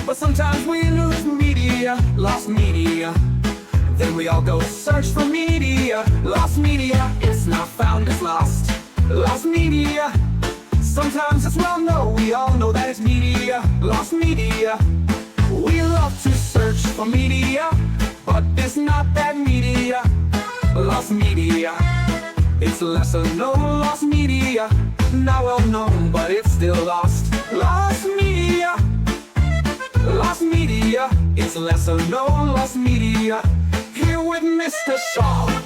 But sometimes we lose media, lost media. Then we all go search for media. Lost media, it's not found, it's lost. Lost media. Sometimes it's well known, we all know that it's media. Lost media. We love to search for media, but it's not that media. Lost media. It's lesser known, lost media. Not well known, but it's still lost. Lost media. Lost media. It's lesser known, lost media. Here with Mr. Shaw.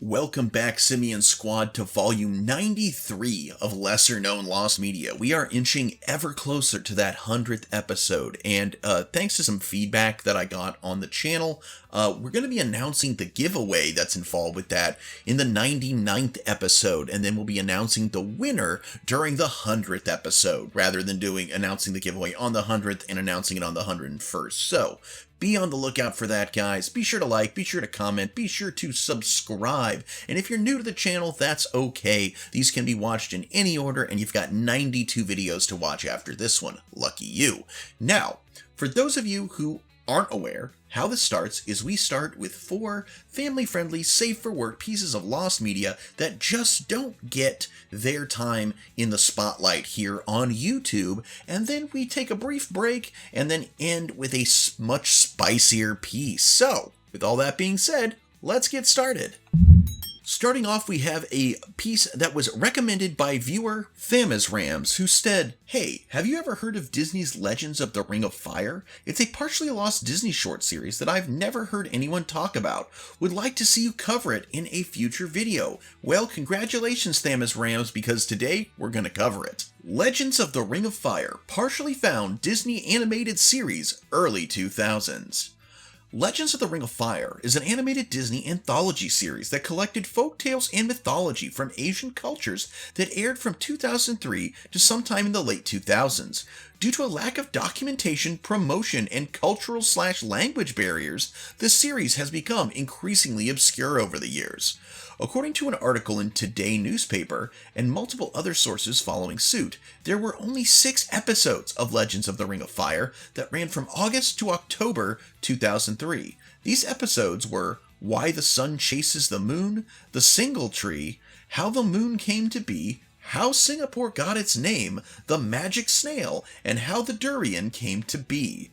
Welcome back, Simian Squad, to volume 93 of Lesser Known Lost Media. We are inching ever closer to that 100th episode, and thanks to some feedback that I got on the channel, we're going to be announcing the giveaway that's involved with that in the 99th episode, and then we'll be announcing the winner during the 100th episode, rather than announcing the giveaway on the 100th and announcing it on the 101st. So, be on the lookout for that, guys. Be sure to like, be sure to comment, be sure to subscribe. And if you're new to the channel, that's okay. These can be watched in any order, and you've got 92 videos to watch after this one. Lucky you. Now, for those of you who aren't aware, how this starts is we start with 4 family-friendly, safe-for-work pieces of lost media that just don't get their time in the spotlight here on YouTube, and then we take a brief break and then end with a much spicier piece. So, with all that being said, let's get started. Starting off, we have a piece that was recommended by viewer Rams, who said, "Hey, have you ever heard of Disney's Legends of the Ring of Fire? It's a partially lost Disney short series that I've never heard anyone talk about. Would like to see you cover it in a future video." Well, congratulations, Rams, because today we're going to cover it. Legends of the Ring of Fire, partially found Disney animated series, early 2000s. Legends of the Ring of Fire is an animated Disney anthology series that collected folktales and mythology from Asian cultures that aired from 2003 to sometime in the late 2000s. Due to a lack of documentation, promotion, and cultural/language barriers, the series has become increasingly obscure over the years. According to an article in Today newspaper, and multiple other sources following suit, there were only 6 episodes of Legends of the Ring of Fire that ran from August to October 2003. These episodes were Why the Sun Chases the Moon, The Single Tree, How the Moon Came to Be, How Singapore Got Its Name, The Magic Snail, and How the Durian Came to Be.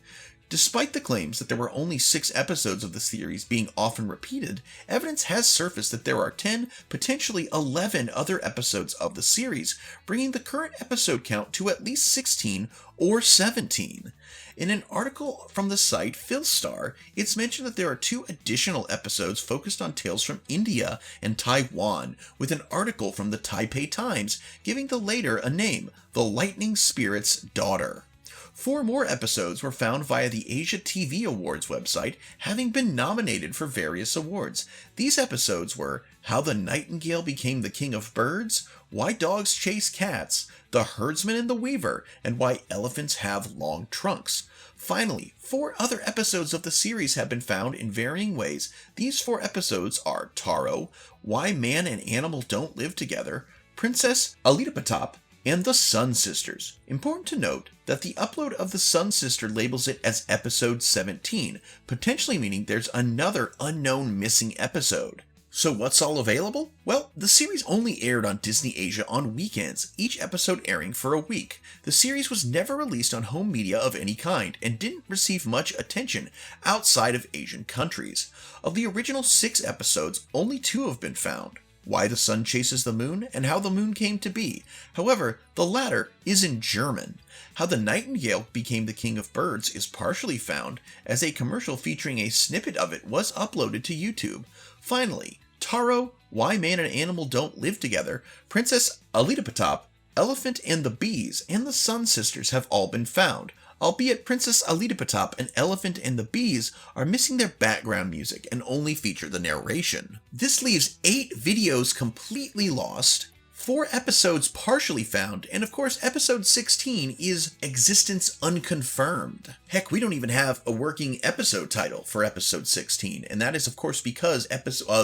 Despite the claims that there were only 6 episodes of the series being often repeated, evidence has surfaced that there are 10, potentially 11 other episodes of the series, bringing the current episode count to at least 16 or 17. In an article from the site Philstar, it's mentioned that there are 2 additional episodes focused on tales from India and Taiwan, with an article from the Taipei Times giving the later a name, The Lightning Spirit's Daughter. 4 more episodes were found via the Asia TV Awards website, having been nominated for various awards. These episodes were How the Nightingale Became the King of Birds, Why Dogs Chase Cats, The Herdsman and the Weaver, and Why Elephants Have Long Trunks. Finally, 4 other episodes of the series have been found in varying ways. These 4 episodes are Taro, Why Man and Animal Don't Live Together, Princess Alitapatap, and the Sun Sisters. Important to note that the upload of the Sun Sister labels it as episode 17, potentially meaning there's another unknown missing episode. So what's all available? Well, the series only aired on Disney Asia on weekends, each episode airing for a week. The series was never released on home media of any kind, and didn't receive much attention outside of Asian countries. Of the original 6 episodes, only 2 have been found. Why the Sun Chases the Moon, and How the Moon Came to Be. However, the latter is in German. How the Nightingale Became the King of Birds is partially found, as a commercial featuring a snippet of it was uploaded to YouTube. Finally, Taro, Why Man and Animal Don't Live Together, Princess Alitapatap, Elephant and the Bees, and the Sun Sisters have all been found, albeit Princess Alitapatap and Elephant and the Bees are missing their background music and only feature the narration. This leaves 8 videos completely lost, 4 episodes partially found, and of course episode 16 is Existence Unconfirmed. Heck, we don't even have a working episode title for episode 16, and that is of course because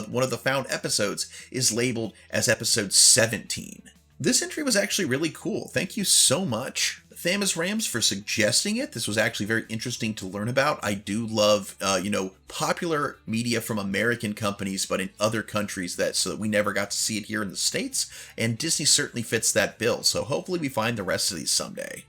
one of the found episodes is labeled as episode 17. This entry was actually really cool. Thank you so much, Thamus Rams, for suggesting it. This was actually very interesting to learn about. I do love, popular media from American companies, but in other countries so that we never got to see it here in the States, and Disney certainly fits that bill, so hopefully we find the rest of these someday.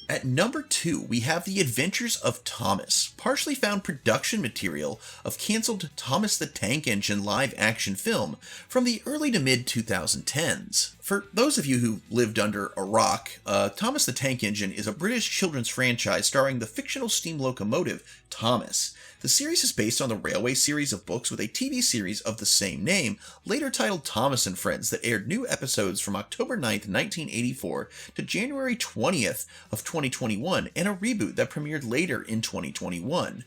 At number 2, we have The Adventures of Thomas, partially found production material of cancelled Thomas the Tank Engine live-action film from the early to mid-2010s. For those of you who lived under a rock, Thomas the Tank Engine is a British children's franchise starring the fictional steam locomotive Thomas. The series is based on the Railway series of books with a TV series of the same name, later titled Thomas and Friends, that aired new episodes from October 9th, 1984 to January 20th of 2021, and a reboot that premiered later in 2021.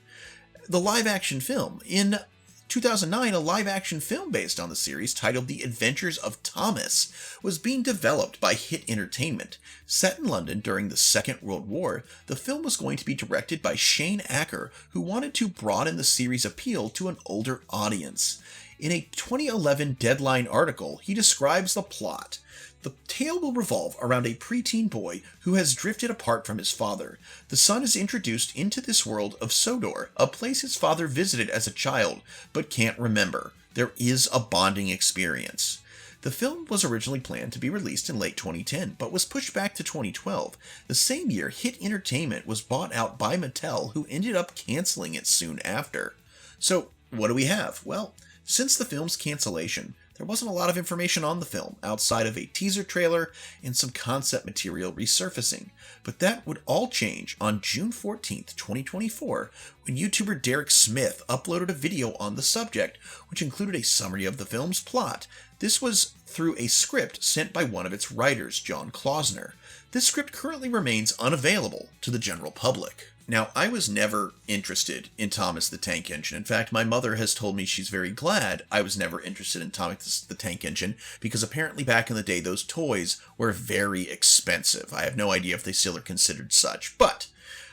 The live-action film. In 2009, a live-action film based on the series, titled The Adventures of Thomas, was being developed by Hit Entertainment. Set in London during the Second World War, the film was going to be directed by Shane Acker, who wanted to broaden the series' appeal to an older audience. In a 2011 Deadline article, he describes the plot. The tale will revolve around a preteen boy who has drifted apart from his father. The son is introduced into this world of Sodor, a place his father visited as a child, but can't remember. There is a bonding experience. The film was originally planned to be released in late 2010, but was pushed back to 2012. The same year, Hit Entertainment was bought out by Mattel, who ended up canceling it soon after. So, what do we have? Well, since the film's cancellation, there wasn't a lot of information on the film, outside of a teaser trailer and some concept material resurfacing. But that would all change on June 14th, 2024, when YouTuber Derek Smith uploaded a video on the subject, which included a summary of the film's plot. This was through a script sent by one of its writers, John Klausner. This script currently remains unavailable to the general public. Now, I was never interested in Thomas the Tank Engine. In fact, my mother has told me she's very glad I was never interested in Thomas the Tank Engine, because apparently back in the day, those toys were very expensive. I have no idea if they still are considered such, but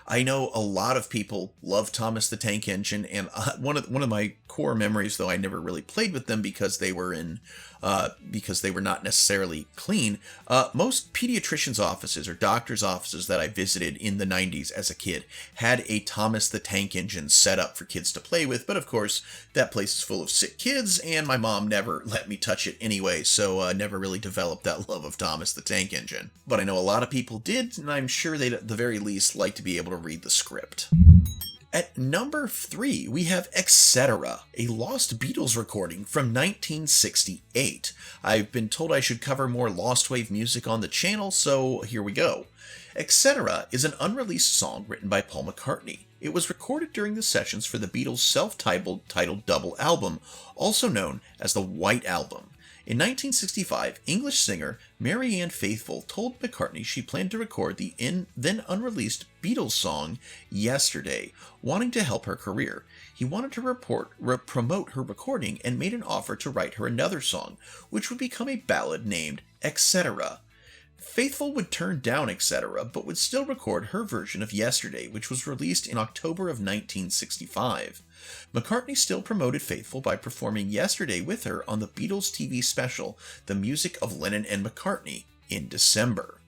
I know a lot of people love Thomas the Tank Engine, and one of my core memories, though I never really played with them because they were not necessarily clean. Most pediatricians' offices or doctors' offices that I visited in the 90s as a kid had a Thomas the Tank Engine set up for kids to play with, but of course that place is full of sick kids, and my mom never let me touch it anyway, so never really developed that love of Thomas the Tank Engine. But I know a lot of people did, and I'm sure they'd at the very least like to be able to read the script. At number 3, we have Etcetera, a lost Beatles recording from 1968. I've been told I should cover more Lost Wave music on the channel, so here we go. Etcetera is an unreleased song written by Paul McCartney. It was recorded during the sessions for the Beatles' self-titled double album, also known as the White Album. In 1965, English singer Mary Ann Faithfull told McCartney she planned to record the then unreleased Beatles song Yesterday, wanting to help her career. He wanted to promote her recording and made an offer to write her another song, which would become a ballad named Etcetera. Faithfull would turn down Etcetera, but would still record her version of Yesterday, which was released in October of 1965. McCartney still promoted Faithfull by performing Yesterday with her on the Beatles TV special, The Music of Lennon and McCartney, in December.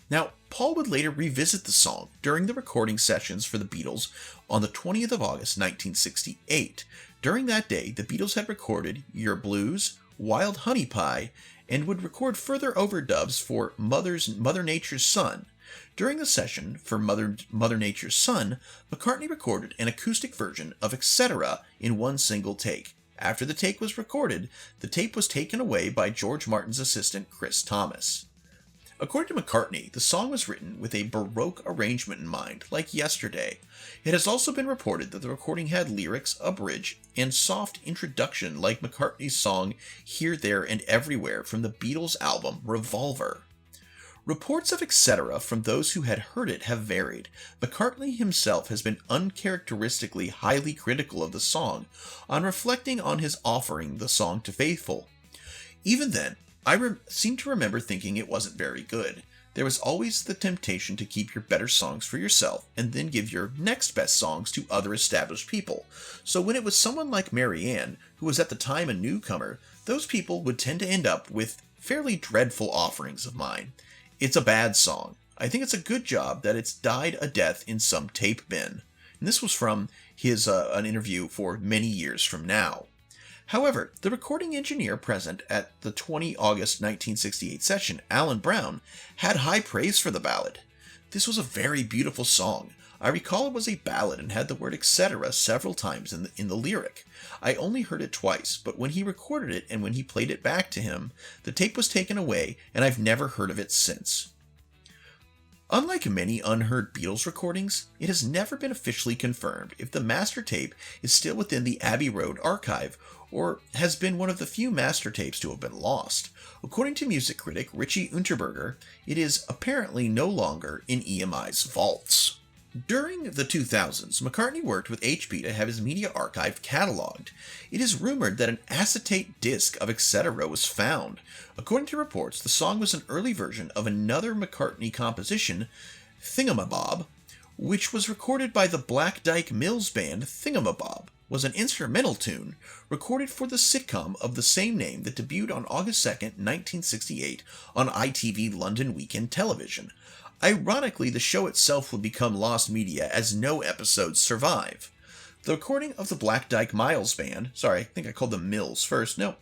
Now, Paul would later revisit the song during the recording sessions for the Beatles on the 20th of August, 1968. During that day, the Beatles had recorded Your Blues, Wild Honey Pie, and would record further overdubs for Mother Nature's Son. During the session for Mother Nature's Son, McCartney recorded an acoustic version of Etcetera in one single take. After the take was recorded, the tape was taken away by George Martin's assistant Chris Thomas. According to McCartney, the song was written with a Baroque arrangement in mind, like Yesterday. It has also been reported that the recording had lyrics, a bridge, and soft introduction like McCartney's song Here, There, and Everywhere from the Beatles album Revolver. Reports of Etcetera from those who had heard it have varied. McCartney himself has been uncharacteristically highly critical of the song, on reflecting on his offering the song to Faithfull. Even then, seem to remember thinking it wasn't very good. There was always the temptation to keep your better songs for yourself and then give your next best songs to other established people. So when it was someone like Mary Ann, who was at the time a newcomer, those people would tend to end up with fairly dreadful offerings of mine. It's a bad song. I think it's a good job that it's died a death in some tape bin. And this was from his an interview for many years from now. However, the recording engineer present at the 20 August 1968 session, Alan Brown, had high praise for the ballad. This was a very beautiful song. I recall it was a ballad and had the word etc. several times in the lyric. I only heard it twice, but when he recorded it and when he played it back to him, the tape was taken away and I've never heard of it since. Unlike many unheard Beatles recordings, it has never been officially confirmed if the master tape is still within the Abbey Road archive or has been one of the few master tapes to have been lost. According to music critic Richie Unterberger, it is apparently no longer in EMI's vaults. During the 2000s, McCartney worked with HP to have his media archive cataloged. It is rumored that an acetate disc of Etcetera was found. According to reports, the song was an early version of another McCartney composition, Thingamabob, which was recorded by the Black Dyke Mills band. Thingamabob was an instrumental tune recorded for the sitcom of the same name that debuted on August 2nd, 1968 on ITV London Weekend Television. Ironically, the show itself would become lost media as no episodes survive. The recording of the Black Dyke Miles band, sorry, I think I called them Mills first. No,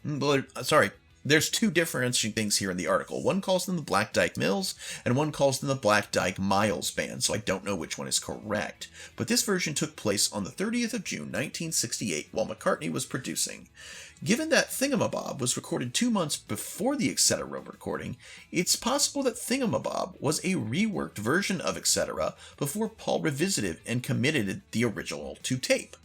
sorry. There's two differentiating things here in the article. One calls them the Black Dyke Mills, and one calls them the Black Dyke Miles Band, so I don't know which one is correct. But this version took place on the 30th of June, 1968, while McCartney was producing. Given that Thingamabob was recorded 2 months before the Etcetera recording, it's possible that Thingamabob was a reworked version of Etcetera before Paul revisited and committed the original to tape.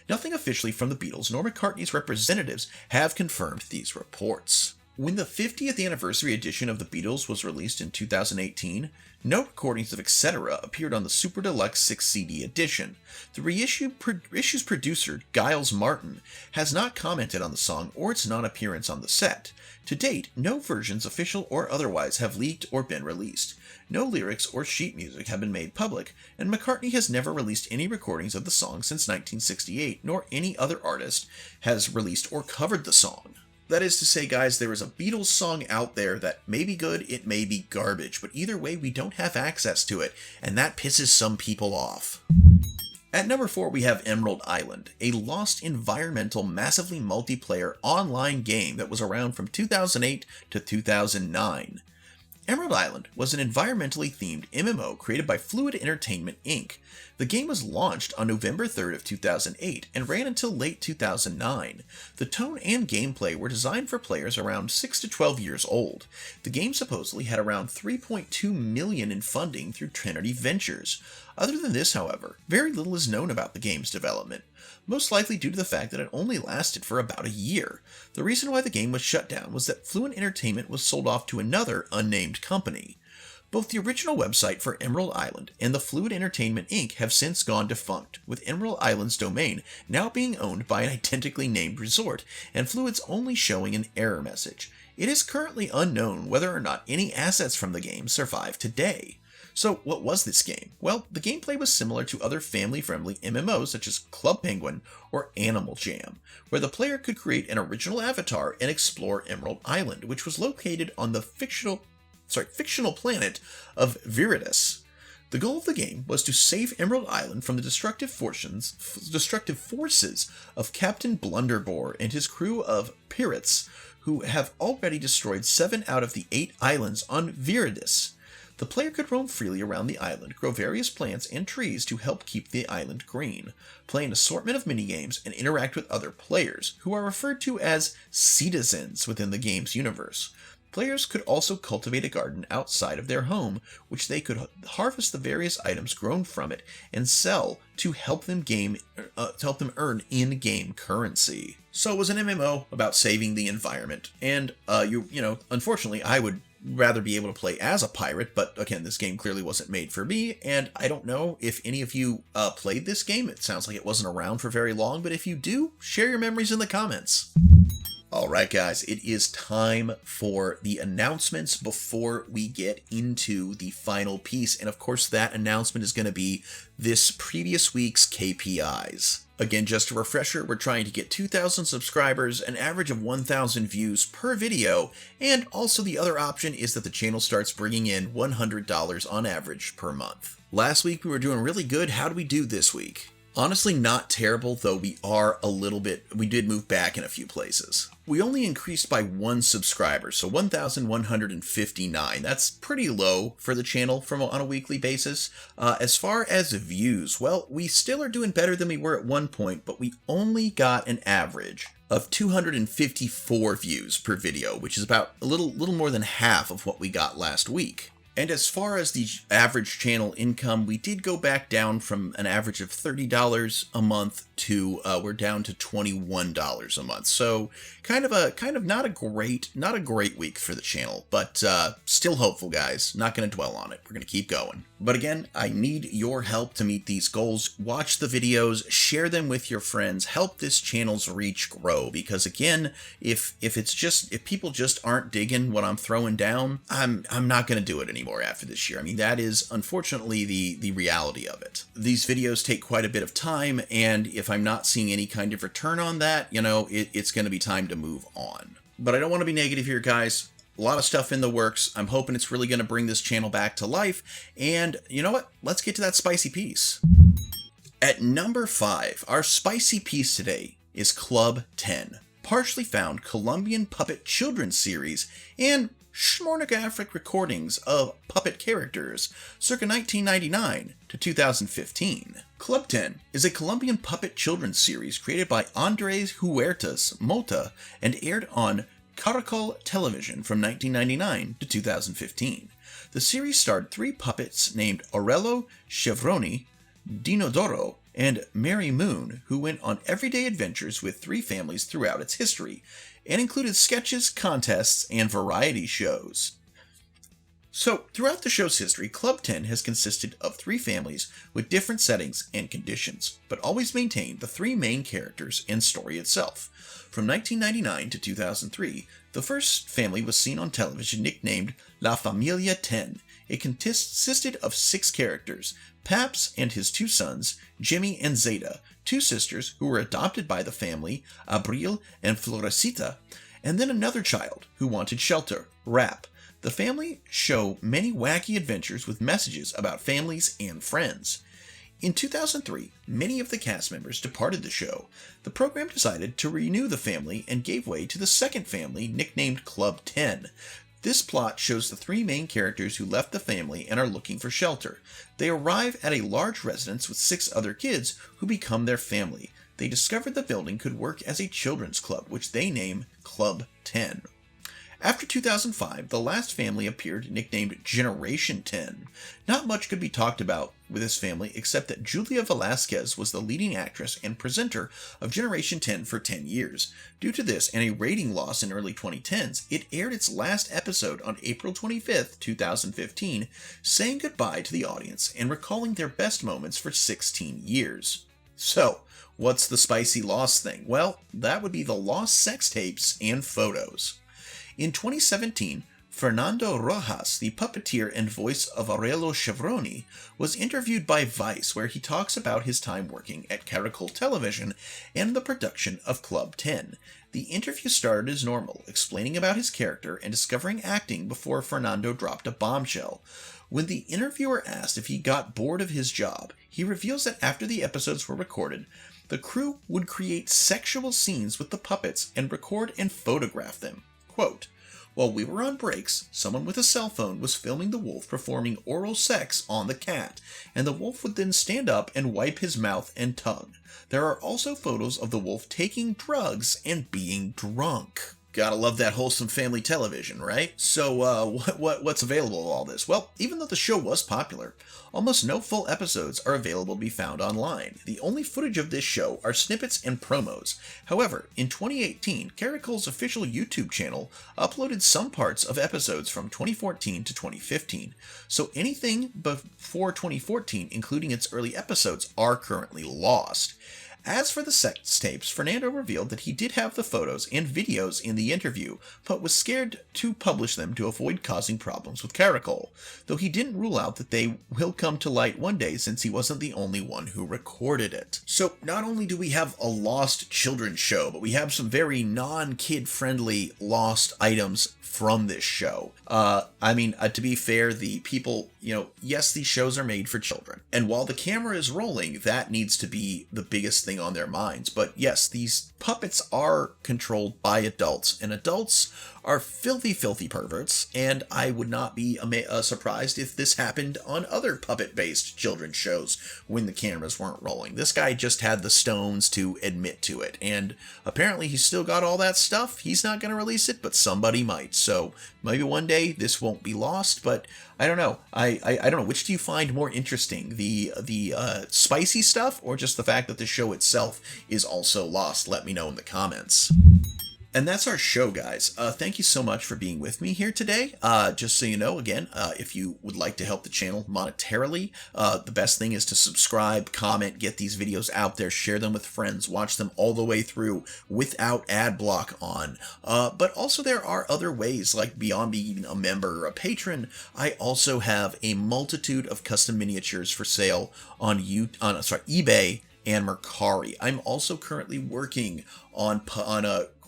Nothing officially from the Beatles nor McCartney's representatives have confirmed these reports. When the 50th anniversary edition of the Beatles was released in 2018, no recordings of Etcetera appeared on the Super Deluxe 6 CD edition. The reissue's producer, Giles Martin, has not commented on the song or its non-appearance on the set. To date, no versions, official or otherwise, have leaked or been released. No lyrics or sheet music have been made public, and McCartney has never released any recordings of the song since 1968, nor any other artist has released or covered the song. That is to say, guys, there is a Beatles song out there that may be good, it may be garbage, but either way, we don't have access to it, and that pisses some people off. At number 4, we have Emerald Island, a lost environmental, massively multiplayer online game that was around from 2008 to 2009. Emerald Island was an environmentally themed MMO created by Fluid Entertainment Inc. The game was launched on November 3rd of 2008 and ran until late 2009. The tone and gameplay were designed for players around 6 to 12 years old. The game supposedly had around $3.2 million in funding through Trinity Ventures. Other than this, however, very little is known about the game's development, most likely due to the fact that it only lasted for about a year. The reason why the game was shut down was that Fluent Entertainment was sold off to another unnamed company. Both the original website for Emerald Island and the Fluid Entertainment Inc. have since gone defunct, with Emerald Island's domain now being owned by an identically named resort, and Fluid's only showing an error message. It is currently unknown whether or not any assets from the game survive today. So what was this game? Well, the gameplay was similar to other family-friendly MMOs such as Club Penguin or Animal Jam, where the player could create an original avatar and explore Emerald Island, which was located on the fictional planet of Viridis. The goal of the game was to save Emerald Island from the destructive forces of Captain Blunderbore and his crew of pirates, who have already destroyed 7 out of the 8 islands on Viridis. The player could roam freely around the island, grow various plants and trees to help keep the island green, play an assortment of minigames, and interact with other players, who are referred to as citizens within the game's universe. Players could also cultivate a garden outside of their home, which they could harvest the various items grown from it and sell to help them earn in-game currency. So it was an MMO about saving the environment, and unfortunately, I would rather be able to play as a pirate, but again, this game clearly wasn't made for me, and I don't know if any of you played this game. It sounds like it wasn't around for very long, but if you do, share your memories in the comments. Alright guys, it is time for the announcements before we get into the final piece, and of course that announcement is going to be this previous week's KPIs. Again, just a refresher, we're trying to get 2,000 subscribers, an average of 1,000 views per video, and also the other option is that the channel starts bringing in $100 on average per month. Last week we were doing really good. How do we do this week? Honestly, not terrible, though we did move back in a few places. We only increased by 1 subscriber, so 1,159. That's pretty low for the channel on a weekly basis. As far as views, well, we still are doing better than we were at one point, but we only got an average of 254 views per video, which is about a little more than half of what we got last week. And as far as the average channel income, we did go back down from an average of $30 a month to we're down to $21 a month. So kind of not a great week for the channel, but still hopeful, guys. Not going to dwell on it. We're going to keep going. But again, I need your help to meet these goals. Watch the videos, share them with your friends, help this channel's reach grow, because again, if people just aren't digging what I'm throwing down, I'm not going to do it anymore after this year. I mean, that is unfortunately the reality of it. These videos take quite a bit of time, and if I'm not seeing any kind of return on that, it's going to be time to move on. But I don't want to be negative here, guys. A lot of stuff in the works. I'm hoping it's really going to bring this channel back to life. And you know what? Let's get to that spicy piece. At number 5, our spicy piece today is Club 10, partially found Colombian puppet children's series and schmornographic recordings of puppet characters circa 1999 to 2015. Club 10 is a Colombian puppet children's series created by Andres Huertas Mota and aired on Caracol Television from 1999 to 2015. The series starred 3 puppets named Aurelio Chevroni, Dinodoro, and Mary Moon, who went on everyday adventures with 3 families throughout its history, and included sketches, contests, and variety shows. So, throughout the show's history, Club 10 has consisted of 3 families with different settings and conditions, but always maintained the 3 main characters and story itself. From 1999 to 2003, the first family was seen on television nicknamed La Familia 10. It consisted of 6 characters: Paps and his 2 sons, Jimmy and Zeta, 2 sisters who were adopted by the family, Abril and Florecita, and then another child who wanted shelter, Rap. The family show many wacky adventures with messages about families and friends. In 2003, many of the cast members departed the show. The program decided to renew the family and gave way to the second family, nicknamed Club 10. This plot shows the 3 main characters who left the family and are looking for shelter. They arrive at a large residence with 6 other kids who become their family. They discovered the building could work as a children's club, which they name Club 10. After 2005, the last family appeared, nicknamed Generation 10. Not much could be talked about with this family except that Julia Velasquez was the leading actress and presenter of Generation 10 for 10 years. Due to this and a rating loss in early 2010s, it aired its last episode on April 25th, 2015, saying goodbye to the audience and recalling their best moments for 16 years. So, what's the spicy loss thing? Well, that would be the lost sex tapes and photos. In 2017, Fernando Rojas, the puppeteer and voice of Aurelio Chevroni, was interviewed by Vice, where he talks about his time working at Caracol Television and the production of Club 10. The interview started as normal, explaining about his character and discovering acting before Fernando dropped a bombshell. When the interviewer asked if he got bored of his job, he reveals that after the episodes were recorded, the crew would create sexual scenes with the puppets and record and photograph them. Quote, "While we were on breaks, someone with a cell phone was filming the wolf performing oral sex on the cat, and the wolf would then stand up and wipe his mouth and tongue. There are also photos of the wolf taking drugs and being drunk." Gotta love that wholesome family television, right? So, what's available of all this? Well, even though the show was popular, almost no full episodes are available to be found online. The only footage of this show are snippets and promos. However, in 2018, Caracol's official YouTube channel uploaded some parts of episodes from 2014 to 2015, so anything before 2014, including its early episodes, are currently lost. As for the sex tapes, Fernando revealed that he did have the photos and videos in the interview, but was scared to publish them to avoid causing problems with Caracol, though he didn't rule out that they will come to light one day since he wasn't the only one who recorded it. So not only do we have a lost children's show, but we have some very non-kid friendly lost items from this show. To be fair, the people, yes, these shows are made for children. And while the camera is rolling, that needs to be the biggest thing on their minds. But yes, these puppets are controlled by adults, and adults are filthy, filthy perverts, and I would not be surprised if this happened on other puppet-based children's shows when the cameras weren't rolling. This guy just had the stones to admit to it, and apparently he's still got all that stuff. He's not going to release it, but somebody might, so maybe one day this won't be lost, but I don't know. I don't know. Which do you find more interesting, the spicy stuff, or just the fact that the show itself is also lost? Let me know in the comments. And that's our show, guys. Thank you so much for being with me here today. Just so you know, again, if you would like to help the channel monetarily, the best thing is to subscribe, comment, get these videos out there, share them with friends, watch them all the way through without ad block on. But also there are other ways, like beyond being a member or a patron, I also have a multitude of custom miniatures for sale on eBay and Mercari. I'm also currently working on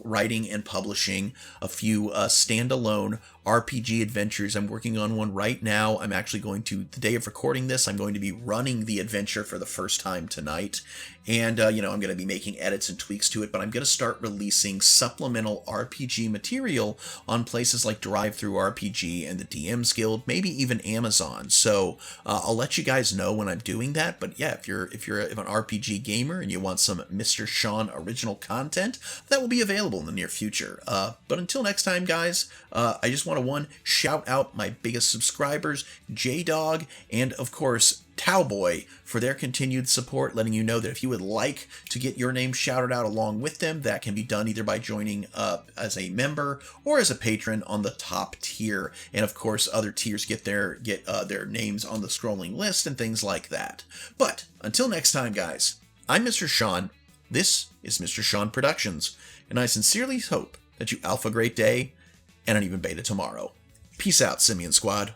writing and publishing a few standalone RPG adventures. I'm working on one right now. I'm actually going to, the day of recording this, I'm going to be running the adventure for the first time tonight. And, I'm going to be making edits and tweaks to it, but I'm going to start releasing supplemental RPG material on places like DriveThruRPG and the DM's Guild, maybe even Amazon. So I'll let you guys know when I'm doing that. But yeah, if you're an RPG gamer and you want some Mr. Sean original content, that will be available in the near future. But until next time, guys, I just want to shout out my biggest subscribers, J-Dog, and of course Towboy, for their continued support, letting you know that if you would like to get your name shouted out along with them, that can be done either by joining as a member or as a patron on the top tier. And of course, other tiers get their names on the scrolling list and things like that. But until next time, guys, I'm Mr. Sean. This is Mr. Sean Productions, and I sincerely hope that you alpha great day and an even beta tomorrow. Peace out, Simian Squad.